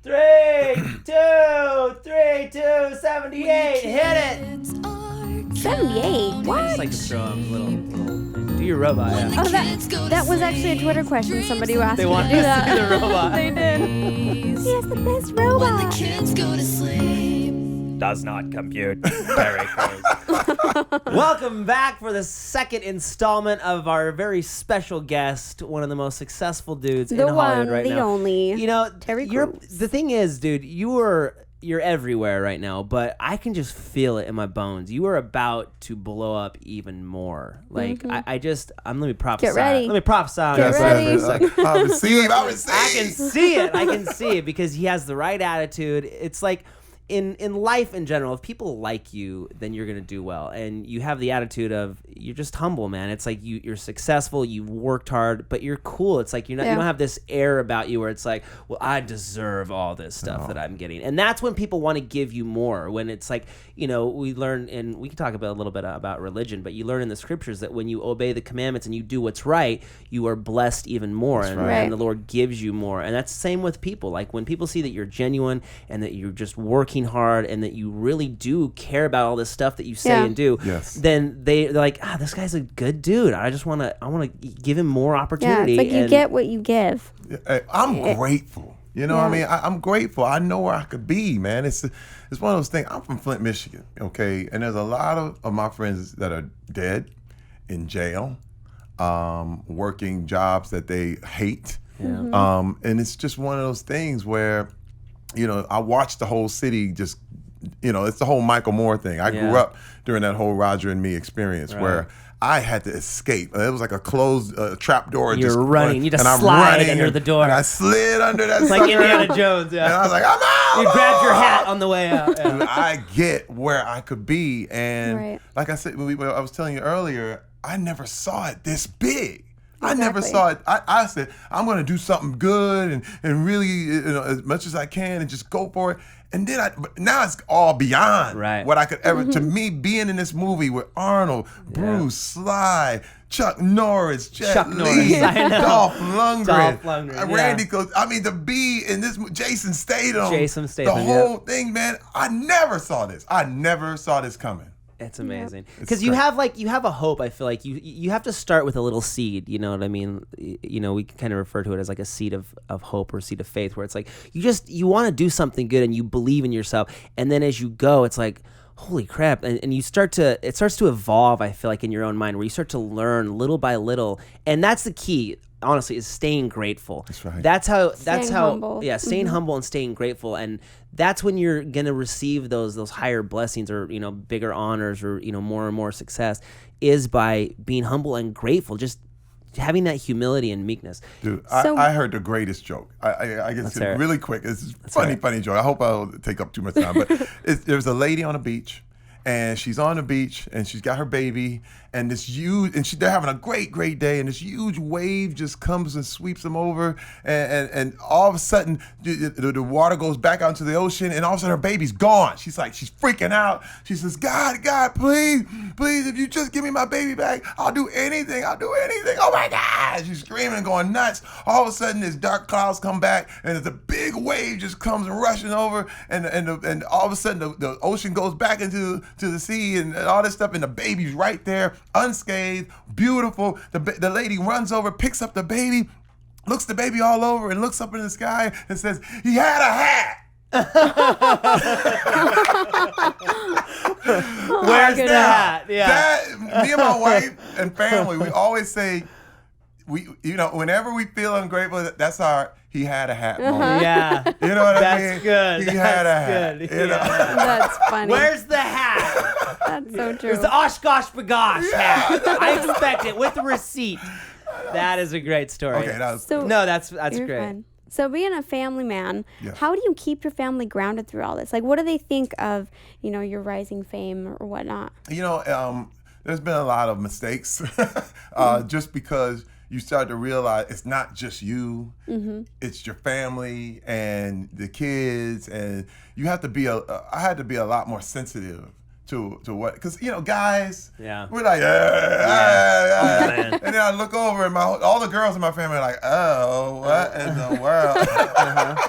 3, 2, 3, 2, 78. Hit it. 78. What? Just like to throw a little. Do your robot. Yeah. Oh, that was actually a Twitter question. Somebody asked They me wanted to do us to that. do the robot. They did. He has the best robot. Does not compute. Very close. Welcome back for the second installment of our very special guest, one of the most successful dudes in Hollywood right now. The only. You know, Terry Crews. the thing is, dude, you're everywhere right now, but I can just feel it in my bones. You are about to blow up even more. Like let me prophesy. Get ready. Let me prophesy. Get ready. I receive. I can see it. I can see it because he has the right attitude. It's like in life in general, if people like you, then you're gonna do well. And you have the attitude of you're just humble, man. It's like you're successful, you've worked hard, but you're cool. It's like you don't have this air about you where it's like, well, I deserve all this stuff that I'm getting. And that's when people want to give you more. When it's like, you know, we learn, and we can talk about a little bit about religion, but you learn in the scriptures that when you obey the commandments and you do what's right, you are blessed even more. And the Lord gives you more. And that's the same with people. Like when people see that you're genuine and that you're just working hard and that you really do care about all this stuff that you say and do, then they're like, this guy's a good dude. I want to give him more opportunity. Yeah, it's like you get what you give. I'm grateful. You know what I mean? I'm grateful. I know where I could be, man. It's one of those things. I'm from Flint, Michigan, okay? And there's a lot of my friends that are dead, in jail, working jobs that they hate. Yeah. And it's just one of those things where, you know, I watched the whole city just, you know, it's the whole Michael Moore thing. I grew up during that whole Roger and Me experience where I had to escape. It was like a closed trap door. You're running. You just slide under the door. And I slid under that It's sucker. like Indiana Jones, And I was like, I'm out. You grabbed your hat on the way out. Yeah. Dude, I get where I could be. And like I said, I was telling you earlier, I never saw it this big. I never saw it. I said, I'm going to do something good and really, you know, as much as I can and just go for it. And then but now it's all beyond what I could ever, to me, being in this movie with Arnold, Bruce, Sly, Chuck Norris, Jet Li, Dolph Lundgren, Randy Coates. I mean, to be in this, Jason Statham, the whole thing, man. I never saw this. I never saw this coming. It's amazing because you have a hope. I feel like you have to start with a little seed. You know what I mean? You know, we can kind of refer to it as like a seed of hope or seed of faith, where it's like you want to do something good and you believe in yourself, and then as you go, it's like, holy crap, and it starts to evolve. I feel like in your own mind, where you start to learn little by little, and that's the key. Honestly, is staying grateful. That's right. That's how. Humble. Yeah, staying humble and staying grateful, and that's when you're gonna receive those higher blessings, or you know, bigger honors, or you know, more and more success, is by being humble and grateful. Just having that humility and meekness. Dude, I heard the greatest joke. I guess it's really quick. It's a funny joke. I hope I don't take up too much time. But there's a lady on a beach. And she's on the beach, and she's got her baby, and they're having a great day, and this huge wave just comes and sweeps them over, and all of a sudden the water goes back out into the ocean, and all of a sudden her baby's gone. She's freaking out. She says, God, please, if you just give me my baby back, I'll do anything. Oh my God! She's screaming and going nuts. All of a sudden, this dark clouds come back, and there's a big wave just comes rushing over, and all of a sudden the ocean goes back into the sea and all this stuff, and the baby's right there, unscathed, beautiful. The lady runs over, picks up the baby, looks the baby all over, and looks up in the sky and says, he had a hat. Where's the hat? Yeah. Me and my wife and family, we always say, whenever we feel ungrateful, that's our he had a hat moment. Yeah. You know what I mean? That's good. He had a hat. Good. You know? That's funny. Where's the hat? That's so true. It's the Oshkosh Bagosh hat. I expect it with the receipt. That is a great story. Okay, that's great. Fun. So being a family man, how do you keep your family grounded through all this? Like, what do they think of, you know, your rising fame or whatnot? You know, there's been a lot of mistakes just because you start to realize it's not just you, it's your family and the kids, and you have to be I had to be a lot more sensitive to what, because guys, yeah, we're like, Oh, man. and then I look over and all the girls in my family are like, oh, what in the world?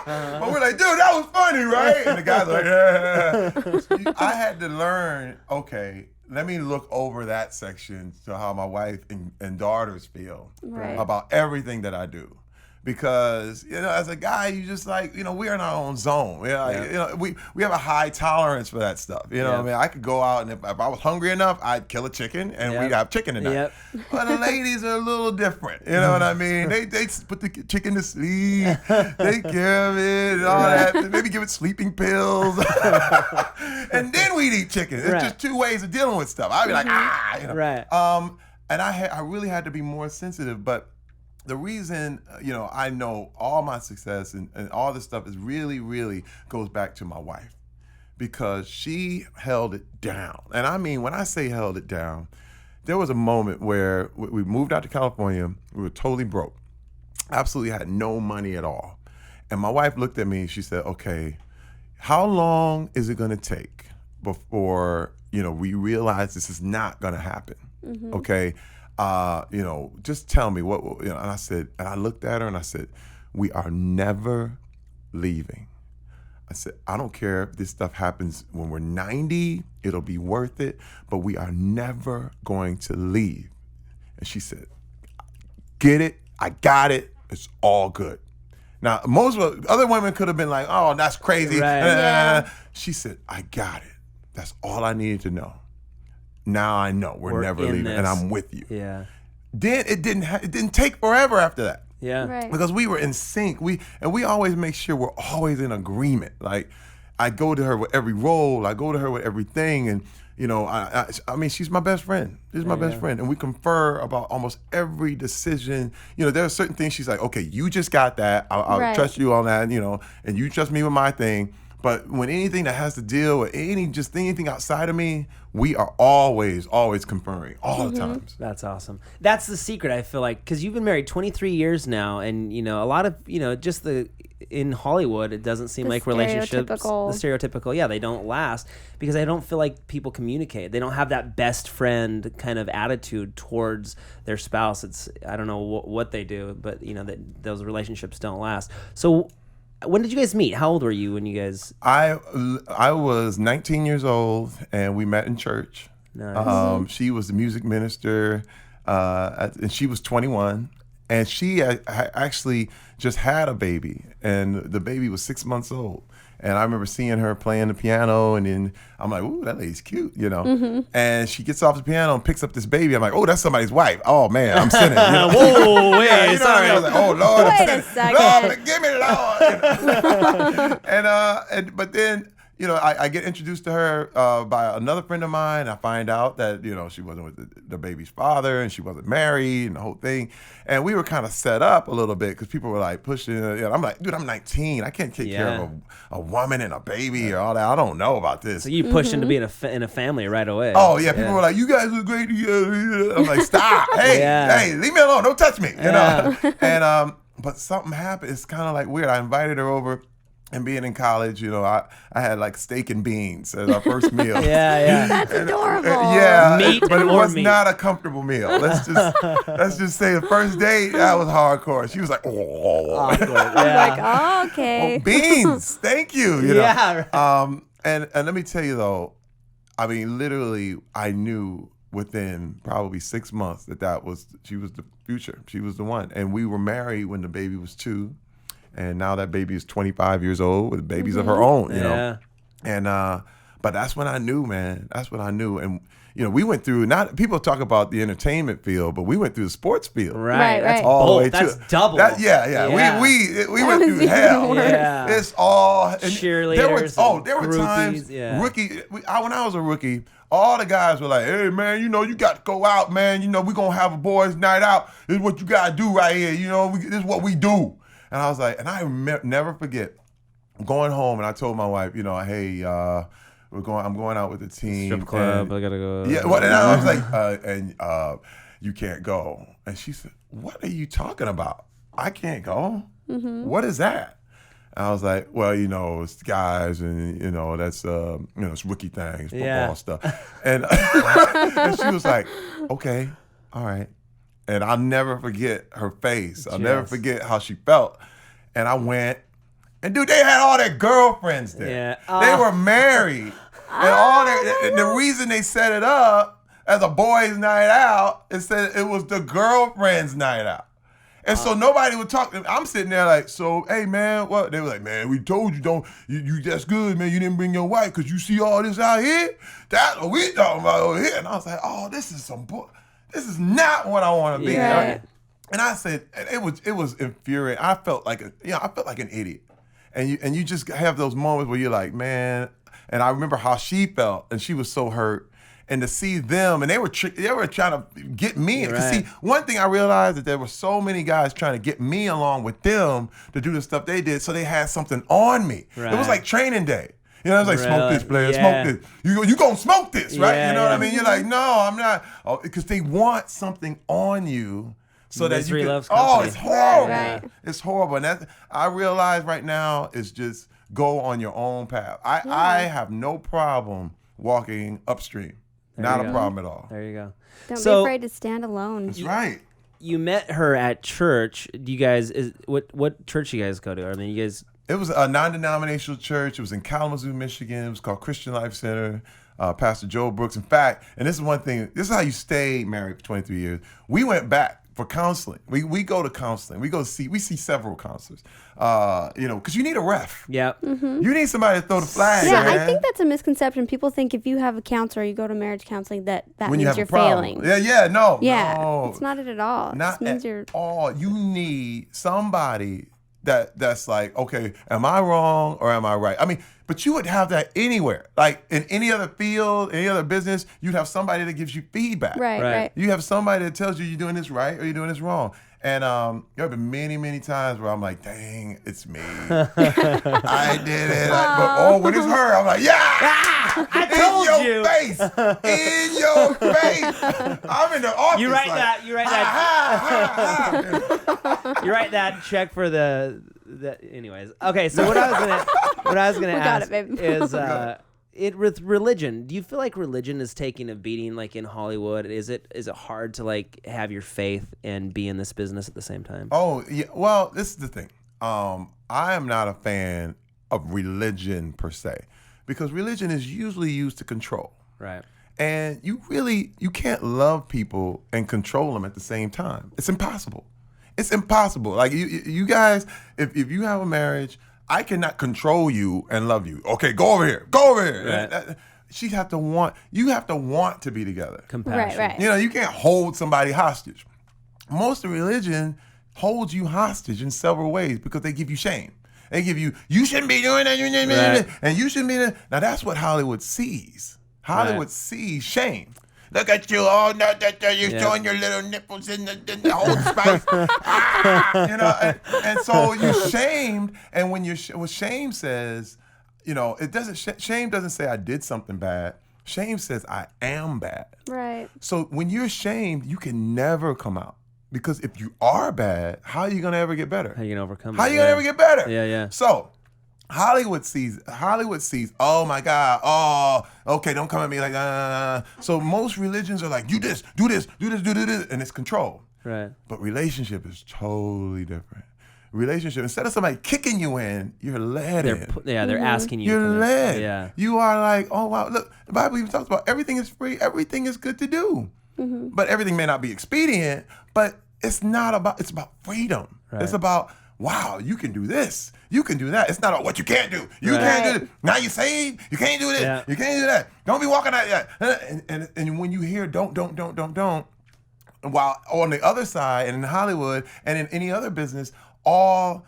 But we're like, dude, that was funny, right? And the guys are like, yeah. I had to learn, okay, let me look over that section to how my wife and daughters feel about everything that I do. Because, as a guy, you just like, we're in our own zone. We have a high tolerance for that stuff. What I mean? I could go out and if I was hungry enough, I'd kill a chicken and we'd have chicken tonight. But the ladies are a little different. You know what I mean? They put the chicken to sleep, take care of it and all that. Maybe give it sleeping pills. And then we'd eat chicken. It's just two ways of dealing with stuff. I'd be like, Right. And I really had to be more sensitive. But the reason, I know all my success and all this stuff is really, really goes back to my wife, because she held it down. And I mean, when I say held it down, there was a moment where we moved out to California. We were totally broke, absolutely had no money at all. And my wife looked at me and she said, okay, how long is it going to take before, we realize this is not going to happen? Okay. Just tell me what, and I said, and I looked at her and I said, we are never leaving. I said, I don't care if this stuff happens when we're 90, it'll be worth it, but we are never going to leave. And she said, get it, I got it, it's all good. Now, most other women could have been like, oh, that's crazy. Right. She said, I got it. That's all I needed to know. Now I know we're never leaving, and I'm with you. Yeah. Then it didn't take forever after that. Yeah. Right. Because we were in sync. We always make sure we're always in agreement. Like, I go to her with every role. I go to her with everything, and I mean, she's my best friend. She's my best friend, and we confer about almost every decision. There are certain things she's like, okay, you just got that. I'll trust you on that. And you trust me with my thing. But when anything that has to deal with anything outside of me, we are always conferring all the times. That's awesome. That's the secret, I feel like, because you've been married 23 years now, and a lot of just in Hollywood, it doesn't seem like relationships, the stereotypical, they don't last, because I don't feel like people communicate. They don't have that best friend kind of attitude towards their spouse. I don't know what they do, but those relationships don't last. So, when did you guys meet? How old were you when you guys? I was 19 years old, and we met in church. Nice. She was the music minister, and she was 21, and she actually just had a baby, and the baby was 6 months old. And I remember seeing her playing the piano, and then I'm like, ooh, that lady's cute, And she gets off the piano and picks up this baby. I'm like, oh, that's somebody's wife. Oh, man, I'm sinning. Whoa, wait, sorry. I was like, oh, Lord, I'm Wait a sinning. second. Lord, forgive me, Lord. But then, I get introduced to her by another friend of mine. I find out that, she wasn't with the baby's father, and she wasn't married, and the whole thing. And we were kind of set up a little bit, because people were like pushing. I'm like, dude, I'm 19. I can't take care of a woman and a baby or all that. I don't know about this. So you pushed into being in a family right away. Oh, yeah. People were like, you guys are great together. I'm like, stop. Hey, leave me alone. Don't touch me. And but something happened. It's kind of like weird. I invited her over. And being in college, I had like steak and beans as our first meal. That's adorable. Meat but it was meat. not a comfortable meal. Let's just say the first date, that was hardcore. She was like, oh. Awkward. Like, oh, okay. Beans, thank you. Right. And let me tell you though, I mean, literally, I knew within probably 6 months she was the future. She was the one. And we were married when the baby was 2. And now that baby is 25 years old with babies of her own, And but that's when I knew, man. That's when I knew. And we went through, not people talk about the entertainment field, but we went through the sports field. Right. That's all the way That's to double. Yeah. We went through hell. Yeah. It's all cheerleaders. There were times when I was a rookie, all the guys were like, hey, man, you got to go out, man. We're going to have a boys' night out. This is what you got to do right here. This is what we do. And I was like, and I never forget going home, and I told my wife, hey, I'm going out with the team. Strip club, I gotta go. Yeah, and I was like, you can't go. And she said, what are you talking about? I can't go? What is that? I was like, well, it's guys, and that's it's rookie things, football stuff. And, and she was like, okay, all right. And I'll never forget her face. I'll never forget how she felt. And I went, and dude, they had all their girlfriends there. Yeah. They were married. And the reason they set it up as a boys' night out is that it was the girlfriend's night out. And so nobody would talk. I'm sitting there like, so, hey, man, what? They were like, man, we told you you that's good, man. You didn't bring your wife because you see all this out here? That's what we talking about over here. And I was like, oh, this is not what I want to be. Right. And I said, it was infuriating. I felt like an idiot. And you just have those moments where you're like, man. And I remember how she felt, and she was so hurt. And to see them, and they were trying to get me. Right. See, one thing I realized that there were so many guys trying to get me along with them to do the stuff they did, so they had something on me. Right. It was like training day. It was like, smoke this, player, smoke this. You gonna smoke this, right? Yeah, what I mean? You're like, no, I'm not. Because they want something on you. So Misery that you loves can, company. It's horrible. Right. It's horrible. And I realize right now is just go on your own path. I have no problem walking upstream. Not a problem at all. There you go. Don't be afraid to stand alone. That's right. You met her at church. Do you guys what church you guys go to? I mean, you guys. It was a non-denominational church. It was in Kalamazoo, Michigan. It was called Christian Life Center. Pastor Joe Brooks. In fact, and this is one thing. This is how you stay married for 23 years. We went back for counseling. We go to counseling. We see several counselors. Because you need a ref. Yeah. Mm-hmm. You need somebody to throw the flag. Yeah, man. I think that's a misconception. People think if you have a counselor, you go to marriage counseling, that when means you're failing. No. Yeah, it's not it at all. Not it just means at all. You need somebody that's like, okay, am I wrong or am I right? I mean, but you would have that anywhere. Like in any other field, any other business, you'd have somebody that gives you feedback. Right. You have somebody that tells you you're doing this right or you're doing this wrong. And there have been many, many times where I'm like, dang, it's me. I did it. But when it's her, I'm like, yeah! I told you. In your face. I'm in the office. You write that. You write that check for the anyways. Okay, so what I was gonna ask is with religion, do you feel like religion is taking a beating like in Hollywood? Is it hard to like have your faith and be in this business at the same time? Oh, yeah. Well, this is the thing. I am not a fan of religion per se, because religion is usually used to control. Right. And you can't love people and control them at the same time. It's impossible. It's impossible. Like you guys, if you have a marriage, I cannot control you and love you. Okay, go over here. Right. You have to want to be together. Compassion. Right. You can't hold somebody hostage. Most of religion holds you hostage in several ways because they give you shame. They give you shouldn't be doing that, and you shouldn't be doing. Now that's what Hollywood sees. Hollywood sees shame. Look at you, you're showing your little nipples in the Old Spice. And so you're shamed. And when what shame says, it doesn't. Shame doesn't say I did something bad. Shame says I am bad. Right. So when you're shamed, you can never come out, because if you are bad, how are you gonna ever get better? How are you gonna overcome it? How are you gonna ever get better? Yeah. So Hollywood sees, oh my God, oh, okay, don't come at me like that. So most religions are like, do this, and it's control. Right. But relationship is totally different. Relationship, instead of somebody kicking you in, you're led in. They're asking you. You're led. Yeah. You are like, oh wow, look, the Bible even talks about everything is free, everything is good to do. Mm-hmm. But everything may not be expedient, but it's about freedom. Right. It's about, wow, you can do this. You can do that. It's not about what you can't do. You can't do this. Now you're saved. You can't do this. Yeah. You can't do that. Don't be walking out yet. And when you hear don't, while on the other side, and in Hollywood and in any other business, all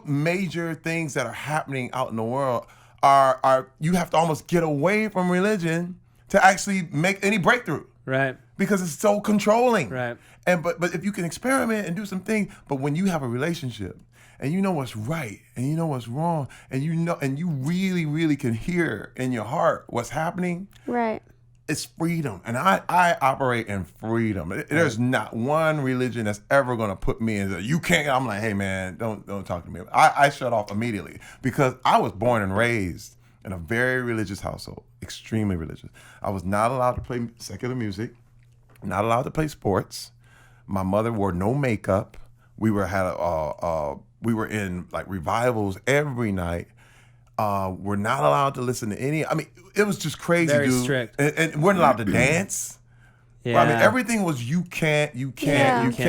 major things that are happening out in the world are you have to almost get away from religion to actually make any breakthrough. Right. Because it's so controlling. Right. But if you can experiment and do some things, but when you have a relationship and you know what's right and you know what's wrong and you really, really can hear in your heart what's happening. Right. it's freedom, and I operate in freedom. There's not one religion that's ever going to put me in. You can't. I'm like, hey man, don't talk to me. I shut off immediately because I was born and raised in a very religious household, extremely religious. I was not allowed to play secular music, not allowed to play sports. My mother wore no makeup. We were in like revivals every night. We're not allowed to listen to any. I mean, it was just crazy, Very dude. strict. And we're not allowed to dance. Yeah. I mean, everything was you can't.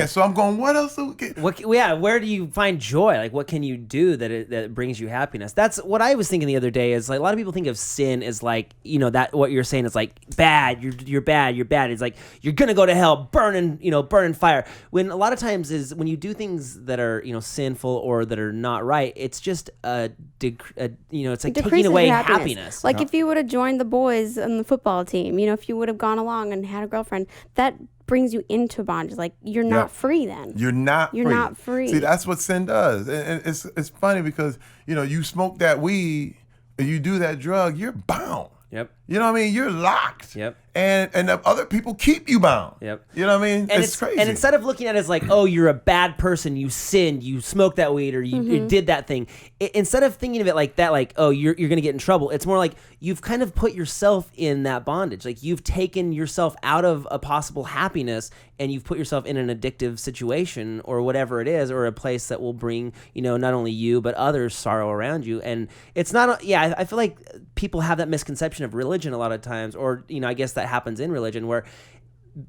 So I'm going, what else? Where do you find joy? Like, what can you do that brings you happiness? That's what I was thinking the other day. Is like a lot of people think of sin as like, that what you're saying is like bad. You're bad. You're bad. It's like you're gonna go to hell, burn in fire. When a lot of times is when you do things that are sinful or that are not right, it's just it's like taking away happiness. Like if you would have joined the boys on the football team, if you would have gone along and had a girlfriend, that brings you into bondage. Like you're not free then. You're not free. See, that's what sin does. And it's funny because, you smoke that weed and you do that drug, you're bound. Yep. You know what I mean? You're locked. Yep. And the other people keep you bound. Yep. You know what I mean? And it's crazy. And instead of looking at it as like, oh, you're a bad person, you sinned, you smoked that weed, or you did that thing. Instead of thinking of it like that, like, oh, you're going to get in trouble, it's more like you've kind of put yourself in that bondage. Like you've taken yourself out of a possible happiness and you've put yourself in an addictive situation or whatever it is, or a place that will bring, not only you, but others sorrow around you. And it's not, I feel like people have that misconception of religion a lot of times, or, I guess that happens in religion where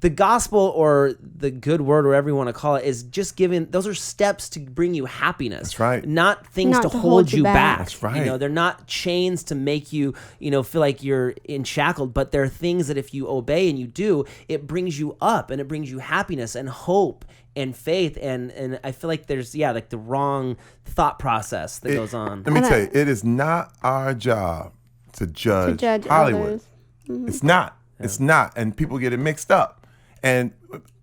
the gospel or the good word, or whatever you want to call it, is just those are steps to bring you happiness. That's right. Not things to hold you back. That's right. They're not chains to make you, feel like you're shackled, but they're things that if you obey and you do, it brings you up and it brings you happiness and hope and faith. And I feel like there's, like the wrong thought process that goes on. Let me tell you, it is not our job to judge Hollywood. Mm-hmm. It's not. Yeah. It's not. And people get it mixed up. And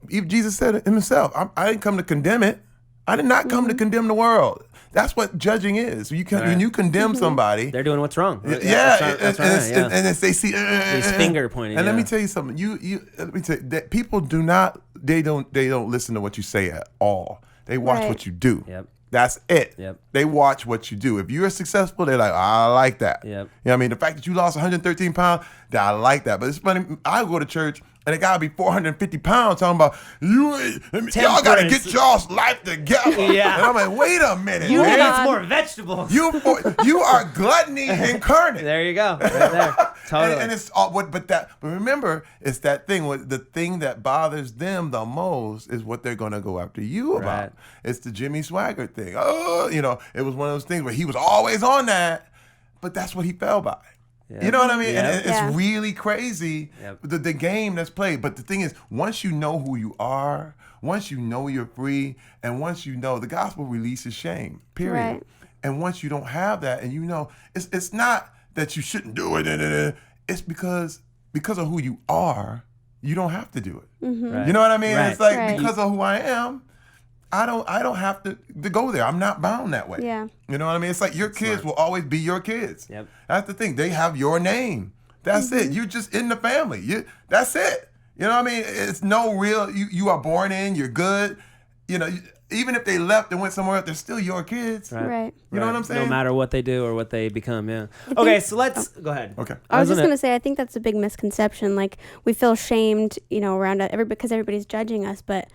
even Jesus said it himself, I didn't come to condemn it. I did not come to condemn the world. That's what judging is. When you condemn somebody, they're doing what's wrong. That's right. And they see his finger pointing. And let me tell you something. Let me tell you that people don't listen to what you say at all. They watch what you do. Yep. That's it. Yep. They watch what you do. If you're successful, they're like, I like that. Yep. You know what I mean? The fact that you lost 113 pounds, I like that. But it's funny, I go to church and it gotta be 450 pounds talking about y'all gotta get y'all's life together. Yeah. And I'm like, wait a minute. You need more vegetables. You are gluttony incarnate. There you go. Right there. Totally. And it's all but remember, it's that thing. The thing that bothers them the most is what they're gonna go after you about. Right. It's the Jimmy Swaggart thing. Oh, it was one of those things where he was always on that, but that's what he fell by. Yep. You know what I mean? Yep. And it's really crazy, the game that's played. But the thing is, once you know who you are, once you know you're free, and once you know, the gospel releases shame, period. Right. And once you don't have that, and it's not that you shouldn't do it. It's because of who you are, you don't have to do it. Mm-hmm. Right. You know what I mean? Right. It's like because of who I am, I don't have to go there. I'm not bound that way. Yeah. You know what I mean? It's like your kids will always be your kids. Yep. That's the thing. They have your name. That's it. You're just in the family. That's it. You know what I mean? It's no real, you are born in, you're good. Even if they left and went somewhere else, they're still your kids. Right. You know what I'm saying? No matter what they do or what they become, Okay, so let's go ahead. Okay. I was just going to say, I think that's a big misconception. Like, we feel shamed, around because everybody's judging us, but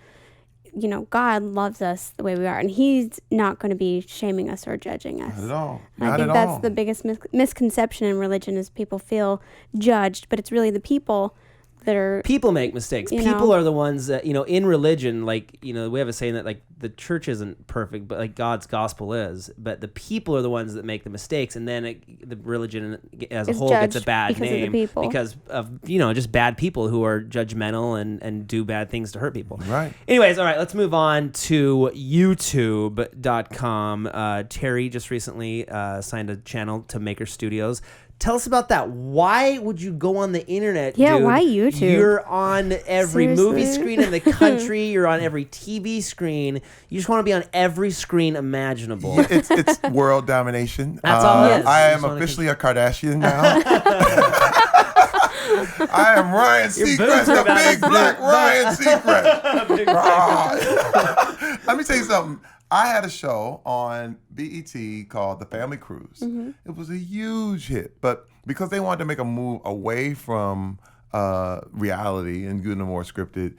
God loves us the way we are, and He's not going to be shaming us or judging us. Not at all. I think that's the biggest misconception in religion is people feel judged, but it's really the people that are... People make mistakes. People are the ones that, in religion, like, we have a saying that, like, the church isn't perfect, but, like, God's gospel is. But the people are the ones that make the mistakes, and then the religion as a whole gets a bad name because of, just bad people who are judgmental and do bad things to hurt people. Right. Anyways, all right, let's move on to YouTube.com. Terry just recently signed a channel to Maker Studios. Tell us about that. Why would you go on the internet, dude? Why YouTube? You're on every movie screen in the country. You're on every TV screen. You just want to be on every screen imaginable. It's world domination. That's all it is. I am officially a Kardashian now. I am Ryan Seacrest, the big black Ryan Seacrest. Let me tell you something. I had a show on BET called The Family Cruise. It was a huge hit, but because they wanted to make a move away from reality and doing the more scripted,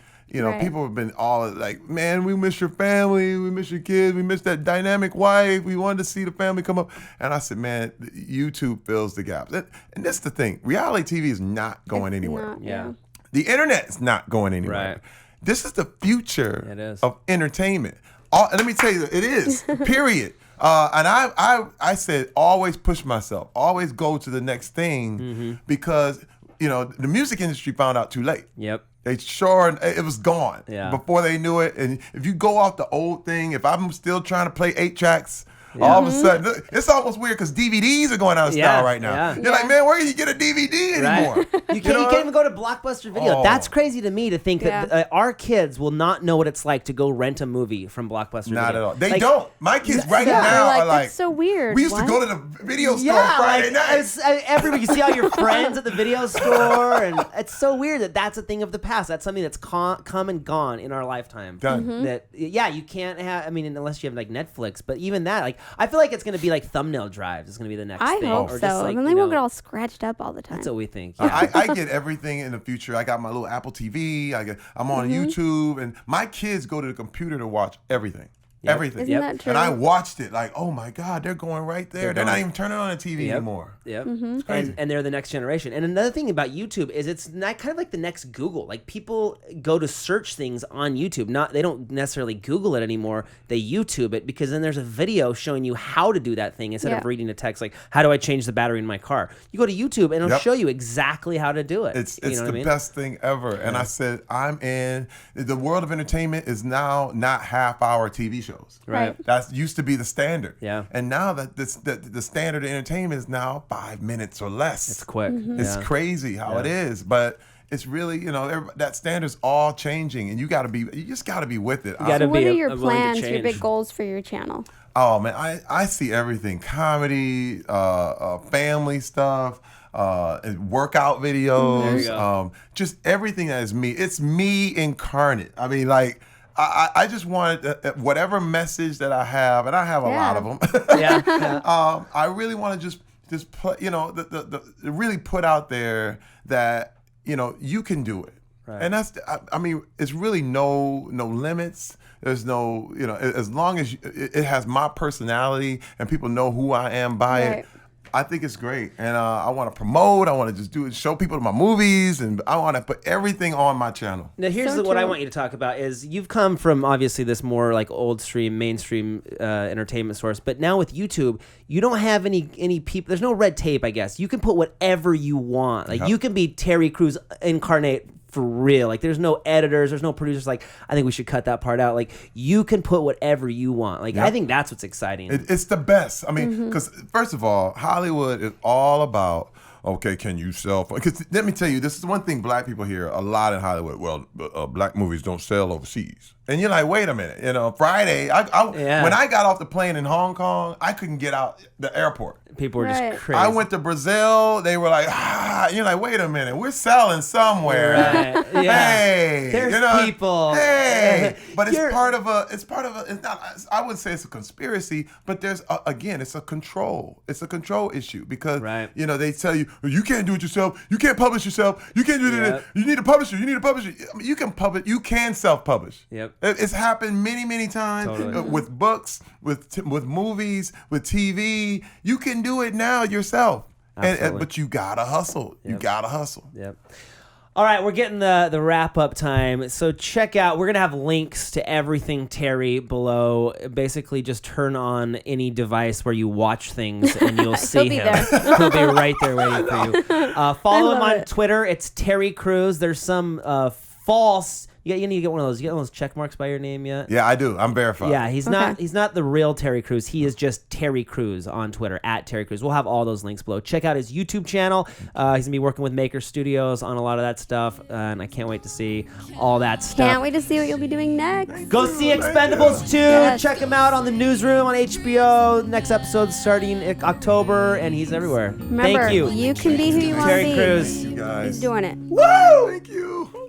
people have been all like, man, we miss your family, we miss your kids, we miss that dynamic wife, we wanted to see the family come up. And I said, man, YouTube fills the gaps. And that's the thing. Reality TV is not going anywhere. Not, The internet is not going anywhere. Right. This is the future It is. of entertainment. And let me tell you, it is, period. And I said, always push myself, always go to the next thing because, the music industry found out too late. Yep. It was gone before they knew it. And if you go off the old thing, if I'm still trying to play 8 tracks, all of a sudden, it's almost weird because DVDs are going out of style right now. You're like, man, where can you get a DVD anymore? You can't even go to Blockbuster Video. That's crazy to me to think that our kids will not know what it's like to go rent a movie from Blockbuster Video. Not at all. They don't. My kids now are like, that's so weird. We used to go to the video store on Friday night. Everybody, you see all your friends at the video store, and it's so weird that that's a thing of the past. That's something that's come and gone in our lifetime. Done. That you can't have. I mean, unless you have like Netflix, but even that, like, I feel like it's going to be like thumbnail drives. It's going to be the next thing. I hope so. Just like, and they won't get all scratched up all the time. That's what we think. I get everything in the future. I got my little Apple TV. I'm on YouTube, and my kids go to the computer to watch everything. Everything. Isn't that true? And I watched it like, oh my God, they're going right there. They're not even turning on the TV anymore. Yep. It's crazy. And they're the next generation. And another thing about YouTube is it's not kind of like the next Google. Like, people go to search things on YouTube. They don't necessarily Google it anymore. They YouTube it because then there's a video showing you how to do that thing instead of reading a text like, how do I change the battery in my car? You go to YouTube and it'll show you exactly how to do it. It's the best thing ever. And I said, I'm in. The world of entertainment is now not half-hour TV shows. Right. That used to be the standard. Yeah. And now that the standard of entertainment is now 5 minutes or less. It's quick. It's crazy how it is, but it's really, that standard's all changing, and you just got to be with it. So what are your plans, your big goals for your channel? Oh man, I see everything: comedy, family stuff. Workout videos, just everything that is me. It's me incarnate. I mean, like, I just wanted whatever message that I have, and I have a lot of them. I really want to just put, really put out there that, you can do it. Right. And that's, I mean, it's really no limits. There's no, as long as it has my personality and people know who I am by it. I think it's great, and I want to promote. I want to just show people my movies, and I want to put everything on my channel. Now, here's what I want you to talk about: is you've come from obviously this more like mainstream entertainment source, but now with YouTube, you don't have any people. There's no red tape, I guess. You can put whatever you want. Like you can be Terry Crews incarnate. For real. Like, there's no editors, there's no producers like, I think we should cut that part out. Like, you can put whatever you want. Like, I think that's what's exciting. It's the best. I mean, because first of all, Hollywood is all about, okay, can you sell? Because let me tell you, this is one thing black people hear a lot in Hollywood. Well, black movies don't sell overseas. And you're like, wait a minute. Friday, when I got off the plane in Hong Kong, I couldn't get out the airport. People were just crazy. I went to Brazil. They were like, you're like, wait a minute. We're selling somewhere. Right. Hey. There's people. Hey. But it's part of it's not, I wouldn't say it's a conspiracy, but there's, it's a control. It's a control issue because, they tell you, you can't do it yourself. You can't publish yourself. You can't do that. You need a publisher. You need a publisher. I mean, you can self-publish. Yep. It's happened many, many times with books, with movies, with TV. You can do it now yourself, but you gotta hustle. You gotta hustle. Yep. All right, we're getting the wrap up time. So check out. We're gonna have links to everything Terry below. Basically, just turn on any device where you watch things, and you'll see him. He'll be right there waiting for you. Follow him on Twitter. It's Terry Crews. There's some false You need to get one of those. You get one of those check marks by your name yet? Yeah, I do. I'm verified. Yeah, he's not the real Terry Crews. He is just Terry Crews on Twitter, @Terry Crews. We'll have all those links below. Check out his YouTube channel. He's going to be working with Maker Studios on a lot of that stuff, and I can't wait to see all that stuff. Can't wait to see what you'll be doing next. Go see Expendables 2. Yes. Check him out on the Newsroom on HBO. Next episode starting in October, and he's everywhere. Remember, Thank you. You can be who you want to Terry be. Crews. You guys. He's doing it. Woo! Thank you.